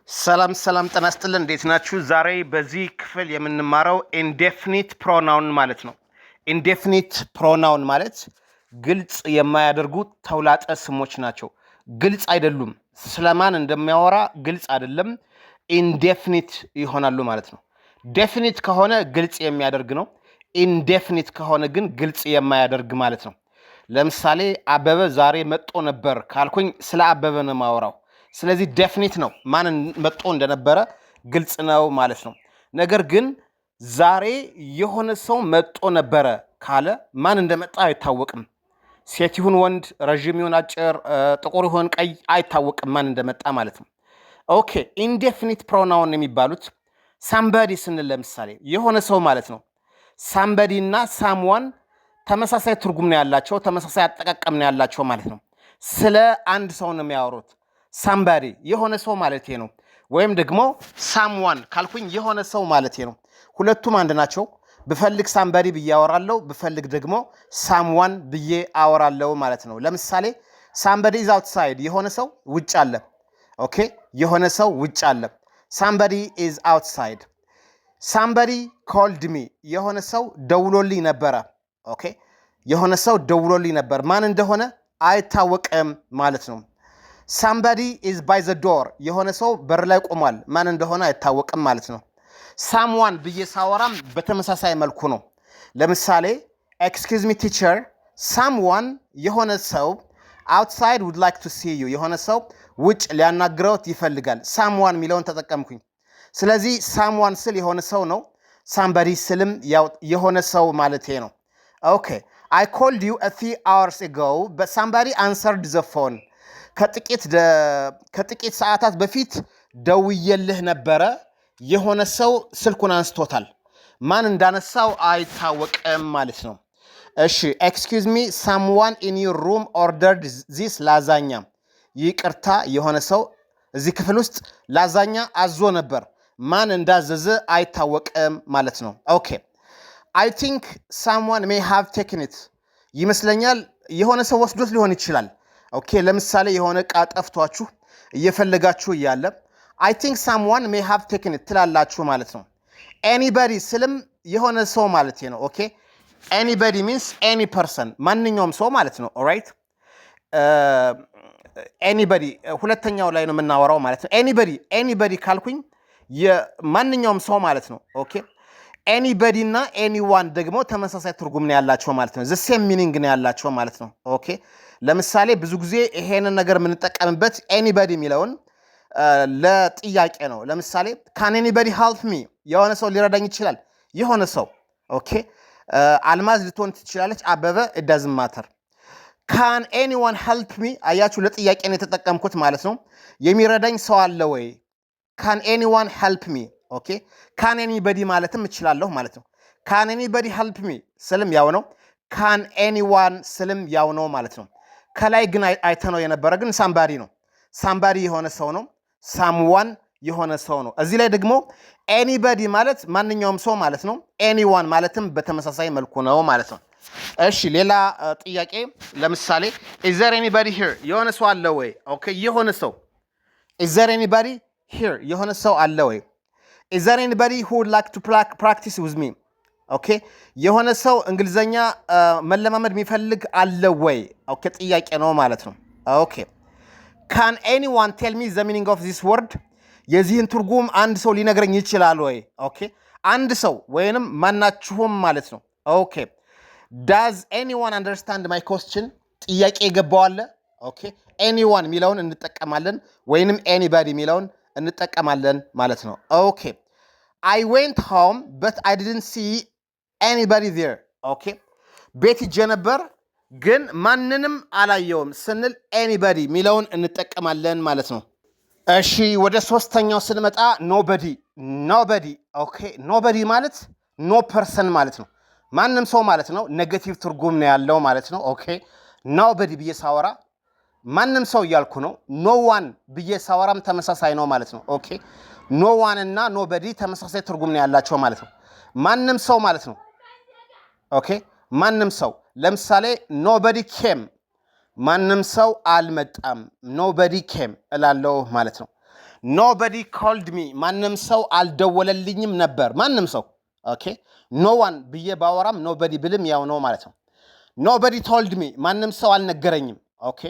ሰላም ጤና ይስጥልን እንዴት ናችሁ? ዛሬ በዚህ ክፍል የምንማረው ኢንዴፊኒት ፕሮናውን ማለት ነው። ኢንዴፊኒት ፕሮናውን ማለት ግልጽ የማያደርጉ ተውላጠ ስሞች ናቸው። ግልጽ አይደሉም። ስለማን እንደሚያወራ ግልጽ አይደለም። ኢንዴፊኒት ይሆናሉ ማለት ነው። ዴፊኒት ከሆነ ግልጽ የሚያደርግ ነው። ኢንዴፊኒት ከሆነ ግን ግልጽ የማያደርግ ማለት ነው። ለምሳሌ አበበ ዛሬ መጥቶ ነበር ካልኩኝ ስለ አበበ ነው የማወራው። ስለዚህ ዴፊኒት ነው፣ ማን መጥቶ እንደነበረ ግልጽ ነው ማለት ነው። ነገር ግን ዛሬ የሆነ ሰው መጥቶ ነበረ ካለ ማን እንደመጣ አይታወቅም። ሴት ይሁን ወንድ፣ ረዥም ይሁን አጭር፣ ጥቁር ይሁን ቀይ አይታወቅም ማን እንደመጣ ማለት ነው። ኦኬ ኢንዴፊኒት ፕሮናውን የሚባሉት ሳምበዲ ስንል ለምሳሌ የሆነ ሰው ማለት ነው። ሳምበዲ እና ሳምዋን ተመሳሳይ ትርጉም ነው ያላቸው፣ ተመሳሳይ አጠቃቀም ነው ያላቸው ማለት ነው። ስለ አንድ ሰው ነው የሚያወሩት። ሳምባዲ የሆነ ሰው ማለት ነው። ወይም ደግሞ ሳምዋን ካልኩኝ የሆነ ሰው ማለት ነው። ሁለቱም አንድ ናቸው። ብፈልግ ሳምባዲ ብዬ አወራለሁ፣ ብፈልግ ደግሞ ሳምዋን ብዬ አወራለሁ ማለት ነው። ለምሳሌ ሳምባዲ ኢዝ አውትሳይድ፣ የሆነ ሰው ውጭ አለ። ኦኬ የሆነ ሰው ውጭ አለ። ሳምባዲ ኢዝ አውትሳይድ። ሳምባዲ ኮልድ ሚ፣ የሆነ ሰው ደውሎልኝ ነበረ። ኦኬ የሆነ ሰው ደውሎልኝ ነበር፣ ማን እንደሆነ አይታወቅም ማለት ነው። ሳምባዲ ኢዝ ባይ ዘ ዶር፣ የሆነ ሰው በር ላይ ቆሟል፣ ማን እንደሆነ አይታወቅም ማለት ነው። ሳምዋን ብዬ ሳወራም በተመሳሳይ መልኩ ነው። ለምሳሌ ኤክስኪውዝ ሚ ቲቸር፣ ሳምዋን የሆነ ሰው አውትሳይድ ውድ ላይክ ቱ ሲ ዩ፣ የሆነ ሰው ውጭ ሊያናግረውት ይፈልጋል። ሳምዋን የሚለውን ተጠቀምኩኝ። ስለዚህ ሳምዋን ስል የሆነ ሰው ነው። ሳምባዲ ስልም የሆነ ሰው ማለት ነው። ኦኬ አይ ኮልድ ዩ አ ፊው አወርስ አጎ በት ሳምባዲ አንሰርድ ዘ ፎን፣ ከጥቂት ሰዓታት በፊት ደውዬልህ ነበረ፣ የሆነ ሰው ስልኩን አንስቶታል፣ ማን እንዳነሳው አይታወቅም ማለት ነው። እሺ ኤክስኪውዝ ሚ ሳምዋን ኢን ዩር ሩም ኦርደርድ ዚስ ላዛኛ፣ ይቅርታ የሆነ ሰው እዚህ ክፍል ውስጥ ላዛኛ አዞ ነበር፣ ማን እንዳዘዘ አይታወቅም ማለት ነው። ኦኬ አይ ቲንክ ሳምዋን ሜይ ሃቭ ቴክን ኢት፣ ይመስለኛል የሆነ ሰው ወስዶት ሊሆን ይችላል። ኦኬ ለምሳሌ የሆነ ዕቃ ጠፍቷችሁ እየፈለጋችሁ እያለ አይ ቲንክ ሳምዋን ሜይ ሃቭ ቴክን ኢት ትላላችሁ ማለት ነው። ኤኒባዲ ስልም የሆነ ሰው ማለት ነው። ኦኬ ኤኒባዲ ሚንስ ኤኒ ፐርሰን፣ ማንኛውም ሰው ማለት ነው። ኦራይት ኤኒባዲ ሁለተኛው ላይ ነው የምናወራው ማለት ነው። ኤኒባዲ ካልኩኝ የማንኛውም ሰው ማለት ነው። ኦኬ ኤኒባዲ እና ኤኒዋን ደግሞ ተመሳሳይ ትርጉም ነው ያላቸው ማለት ነው። ዘ ሴም ሚኒንግ ነው ያላቸው ማለት ነው። ኦኬ ለምሳሌ ብዙ ጊዜ ይሄንን ነገር የምንጠቀምበት ኤኒባዲ የሚለውን ለጥያቄ ነው። ለምሳሌ ካን ኤኒባዲ ሄልፕ ሚ፣ የሆነ ሰው ሊረዳኝ ይችላል፣ የሆነ ሰው። ኦኬ አልማዝ ልትሆን ትችላለች፣ አበበ ኢት ዳዝንት ማተር። ካን ኤኒዋን ሄልፕ ሚ፣ አያችሁ ለጥያቄ ነው የተጠቀምኩት ማለት ነው። የሚረዳኝ ሰው አለ ወይ? ካን ኤኒዋን ሄልፕ ሚ። ኦኬ ካን ኤኒባዲ ማለትም እችላለሁ ማለት ነው። ካን ኤኒባዲ ሄልፕ ሚ ስልም ያው ነው። ካን ኤኒዋን ስልም ያው ነው ማለት ነው። ከላይ ግን አይተነው የነበረ ግን ሳምባዲ ነው። ሳምባዲ የሆነ ሰው ነው። ሳምዋን የሆነ ሰው ነው። እዚህ ላይ ደግሞ ኤኒባዲ ማለት ማንኛውም ሰው ማለት ነው። ኤኒዋን ማለትም በተመሳሳይ መልኩ ነው ማለት ነው። እሺ ሌላ ጥያቄ ለምሳሌ ኢዝ ዜር ኤኒባዲ ሂር፣ የሆነ ሰው አለ ወይ? ኦኬ የሆነ ሰው ኢዝ ዜር ኤኒባዲ ሂር፣ የሆነ ሰው አለ ወይ? ኢዝ ዜር ኤኒባዲ ሁ ውድ ላይክ ቱ ፕራክቲስ ዊዝ ሚ፣ ኦኬ የሆነ ሰው እንግሊዘኛ መለማመድ የሚፈልግ አለ ወይ? ኦኬ ጥያቄ ነው ማለት ነው። ኦኬ ካን ኤኒዋን ቴል ሚ ዘ ሚኒንግ ኦፍ ዚስ ወርድ፣ የዚህን ትርጉም አንድ ሰው ሊነግረኝ ይችላል ወይ? ኦኬ አንድ ሰው ወይንም ማናችሁም ማለት ነው። ኦኬ ዳዝ ኤኒዋን አንደርስታንድ ማይ ኮስችን፣ ጥያቄ የገባው አለ? ኦኬ ኤኒዋን የሚለውን እንጠቀማለን ወይንም ኤኒባዲ የሚለውን እንጠቀማለን ማለት ነው። ኦኬ አይ ዌንት ሆም በት አይ ዲድንት ሲ ኤኒባዲ ዜር፣ ኦኬ ቤት ሂጄ ነበር ግን ማንንም አላየውም ስንል ኤኒባዲ የሚለውን እንጠቀማለን ማለት ነው። እሺ ወደ ሶስተኛው ስንመጣ ኖበዲ። ኦኬ ኖበዲ ማለት ኖ ፐርሰን ማለት ነው። ማንም ሰው ማለት ነው። ኔጌቲቭ ትርጉም ነው ያለው ማለት ነው። ኦኬ ኖበዲ ብዬ ሳወራ ማንም ሰው እያልኩ ነው። ኖ ዋን ብዬ ሳወራም ተመሳሳይ ነው ማለት ነው። ኦኬ ኖ ዋን እና ኖበዲ ተመሳሳይ ትርጉም ነው ያላቸው ማለት ነው። ማንም ሰው ማለት ነው። ኦኬ ማንም ሰው ለምሳሌ ኖበዲ ኬም፣ ማንም ሰው አልመጣም፣ ኖበዲ ኬም እላለሁ ማለት ነው። nobody called me ማንም ሰው አልደወለልኝም ነበር ማንም ሰው ኦኬ no one ብዬ ባወራም nobody ብልም ያው ነው ማለት ነው nobody told me ማንም ሰው አልነገረኝም ኦኬ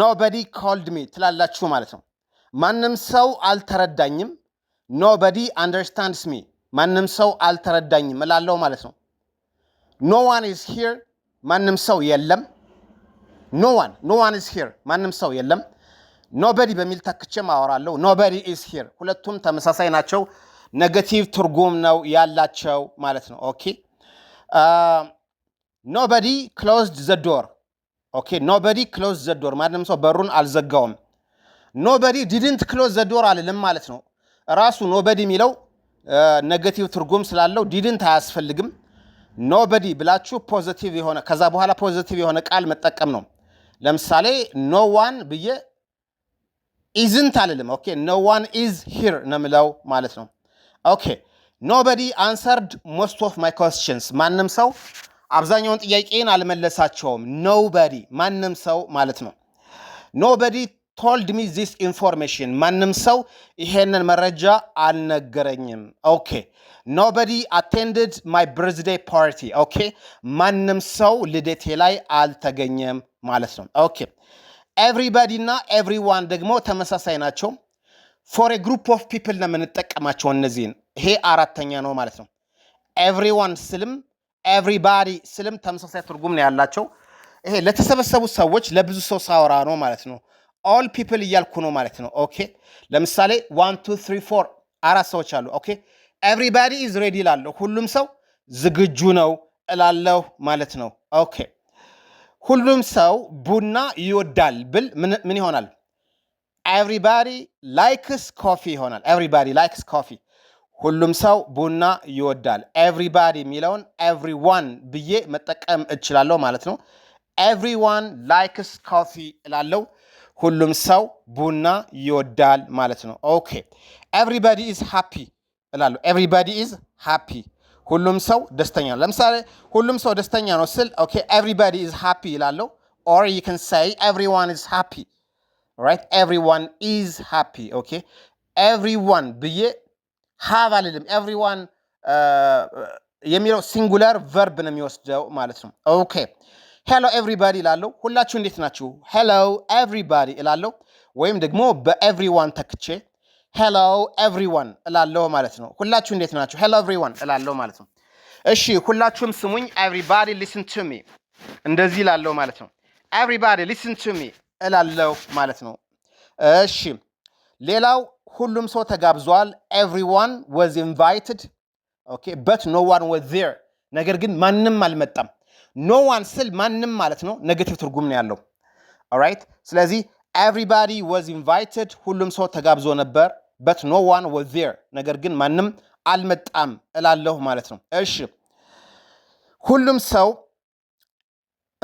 nobody called me ትላላችሁ ማለት ነው ማንም ሰው አልተረዳኝም nobody understands me ማንም ሰው አልተረዳኝም እላለሁ ማለት ነው no one is here ማንም ሰው የለም no one is here ማንም ሰው የለም nobody በሚል ተክቼም አወራለሁ nobody is here ሁለቱም ተመሳሳይ ናቸው ኔጌቲቭ ትርጉም ነው ያላቸው ማለት ነው ኦኬ nobody closed the door ኦኬ nobody closed the door ማንም ሰው በሩን አልዘጋውም nobody didn't close the door አልልም ማለት ነው ራሱ nobody የሚለው ኔጌቲቭ ትርጉም ስላለው didn't አያስፈልግም nobody ብላችሁ ፖዚቲቭ የሆነ ከዛ በኋላ ፖዚቲቭ የሆነ ቃል መጠቀም ነው ለምሳሌ no one ብዬ isn't አልልም ኦኬ no one is here ነምለው ማለት ነው ኦኬ nobody answered most of my questions ማንም ሰው አብዛኛውን ጥያቄን አልመለሳቸውም nobody ማንም ሰው ማለት ነው nobody told me this information ማንም ሰው ይሄንን መረጃ አልነገረኝም ኦኬ nobody attended my birthday party ኦኬ ማንም ሰው ልደቴ ላይ አልተገኘም ማለት ነው ኦኬ everybody እና everyone ደግሞ ተመሳሳይ ናቸው for a group of people ነው የምንጠቀማቸው እነዚህን ይሄ አራተኛ ነው ማለት ነው everyone ስልም everybody ስልም ተመሳሳይ ትርጉም ነው ያላቸው ይሄ ለተሰበሰቡ ሰዎች ለብዙ ሰው ሳወራ ነው ማለት ነው all people እያልኩ ነው ማለት ነው ኦኬ ለምሳሌ 1 2 3 4 አራት ሰዎች አሉ ኦኬ everybody is ready እላለሁ ሁሉም ሰው ዝግጁ ነው እላለሁ ማለት ነው ኦኬ ሁሉም ሰው ቡና ይወዳል ብል ምን ይሆናል everybody likes coffee ይሆናል everybody likes coffee ሁሉም ሰው ቡና ይወዳል everybody የሚለውን everyone ብዬ መጠቀም እችላለሁ ማለት ነው everyone likes coffee እላለሁ ሁሉም ሰው ቡና ይወዳል ማለት ነው ኦኬ everybody is happy እላለሁ everybody is happy ሁሉም ሰው ደስተኛ ነው ለምሳሌ ሁሉም ሰው ደስተኛ ነው ስል ኦኬ everybody is happy እላለሁ or you can say everyone is happy right everyone is happy okay everyone ብዬ have አልልም everyone የሚለው ሲንጉላር ቨርብ ነው የሚወስደው ማለት ነው ኦኬ hello everybody እላለሁ ሁላችሁ እንዴት ናችሁ hello everybody እላለሁ ወይም ደግሞ በኤቭሪዋን ተክቼ hello everyone እላለሁ ማለት ነው ሁላችሁ እንዴት ናችሁ hello everyone እላለሁ ማለት ነው እሺ ሁላችሁም ስሙኝ everybody listen to me እንደዚህ እላለሁ ማለት ነው everybody listen to me እላለሁ ማለት ነው እሺ ሌላው ሁሉም ሰው ተጋብዟል everyone was invited okay but no one was there ነገር ግን ማንም አልመጣም no one ስል ማንም ማለት ነው ኔጌቲቭ ትርጉም ነው ያለው alright ስለዚህ everybody was invited ሁሉም ሰው ተጋብዞ ነበር but no one was there ነገር ግን ማንም አልመጣም እላለሁ ማለት ነው እሺ ሁሉም ሰው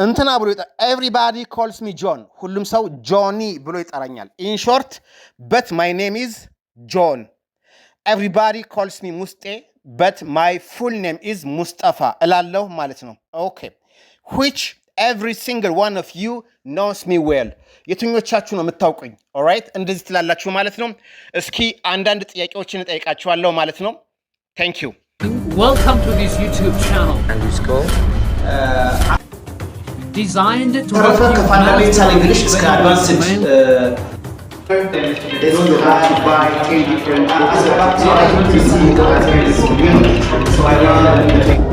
እንትና ብሎ everybody calls me John ሁሉም ሰው Johnny ብሎ ይጠራኛል in short but my name is John everybody calls me Muste but my full name is Mustafa እላለሁ ማለት ነው okay which every single one of you knows me well የትኞቻችሁ ነው የምታውቁኝ alright እንደዚህ ትላላችሁ ማለት ነው እስኪ አንዳንድ ጥያቄዎችን እጠይቃችኋለሁ ማለት ነው thank you welcome to this YouTube channel and it's called designed to fundamental English is advanced they know you have to buy 10 different books so I think you see so I learned